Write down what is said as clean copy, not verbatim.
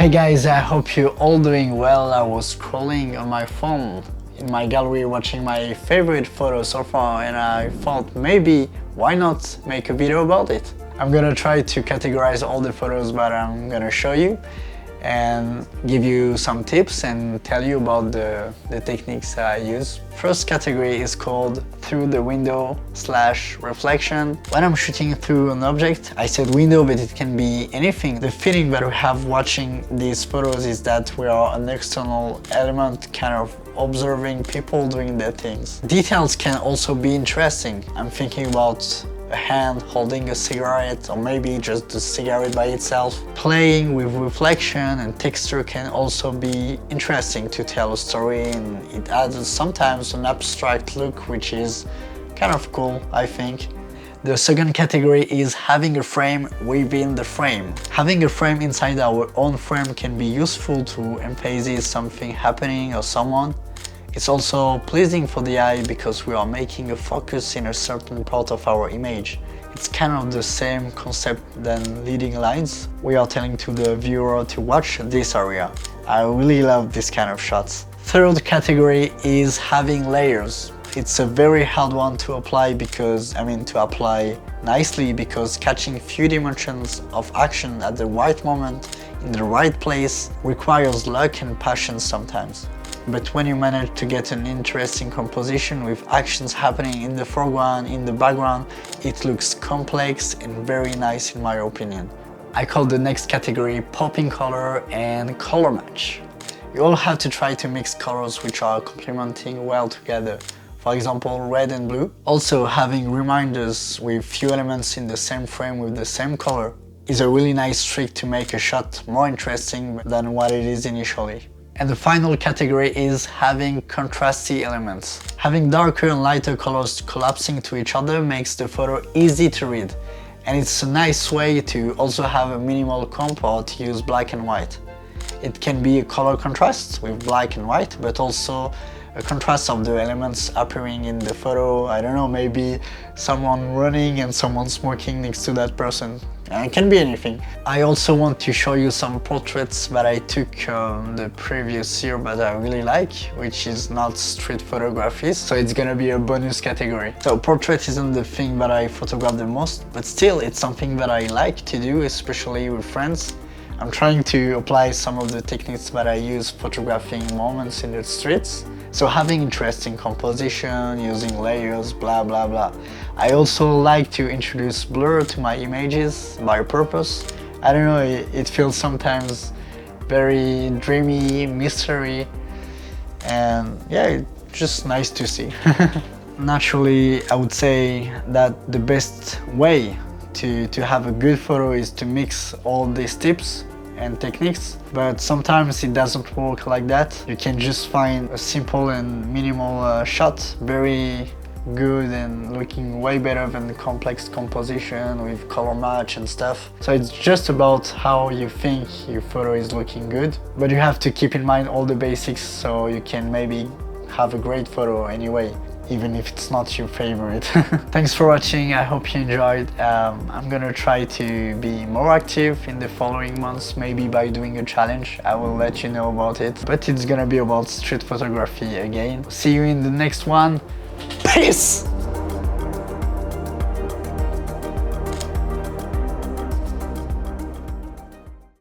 Hey guys, I hope you're all doing well. I was scrolling on my phone in my gallery watching my favorite photos so far, and I thought maybe why not make a video about it. I'm gonna try to categorize all the photos that I'm gonna show you and give you some tips and tell you about the techniques I use. First category is called through the window / reflection. When I'm shooting through an object, I said window, but it can be anything. The feeling that we have watching these photos is that we are an external element, kind of observing people doing their things. Details can also be interesting. I'm thinking about a hand holding a cigarette, or maybe just the cigarette by itself. Playing with reflection and texture can also be interesting to tell a story, and it adds sometimes an abstract look, which is kind of cool, I think. The second category is having a frame within the frame. Having a frame inside our own frame can be useful to emphasize something happening or someone. It's also pleasing for the eye because we are making a focus in a certain part of our image. It's kind of the same concept than leading lines. We are telling to the viewer to watch this area. I really love this kind of shots. Third category is having layers. It's a very hard one to apply nicely, because catching few dimensions of action at the right moment in the right place requires luck and passion sometimes. But when you manage to get an interesting composition with actions happening in the foreground, in the background, it looks complex and very nice in my opinion. I call the next category popping color and color match. You all have to try to mix colors which are complementing well together. For example, red and blue. Also, having reminders with few elements in the same frame with the same color is a really nice trick to make a shot more interesting than what it is initially. And the final category is having contrasty elements. Having darker and lighter colors collapsing to each other makes the photo easy to read. And it's a nice way to also have a minimal comp or to use black and white. It can be a color contrast with black and white, but also a contrast of the elements appearing in the photo. I don't know, maybe someone running and someone smoking next to that person. It can be anything. I also want to show you some portraits that I took the previous year that I really like, which is not street photography, so it's gonna be a bonus category. So portrait isn't the thing that I photograph the most, but still it's something that I like to do, especially with friends. I'm trying to apply some of the techniques that I use photographing moments in the streets. So having interesting composition, using layers, blah blah blah. I also like to introduce blur to my images by purpose. I don't know, it feels sometimes very dreamy, mystery, and yeah, it's just nice to see. Naturally, I would say that the best way to have a good photo is to mix all these tips and techniques, but sometimes it doesn't work like that. You can just find a simple and minimal shot, very good and looking way better than the complex composition with color match and stuff. So it's just about how you think your photo is looking good, but you have to keep in mind all the basics so you can maybe have a great photo anyway, even if it's not your favorite. Thanks for watching, I hope you enjoyed. I'm gonna try to be more active in the following months, maybe by doing a challenge. I will let you know about it, but it's gonna be about street photography again. See you in the next one. Peace!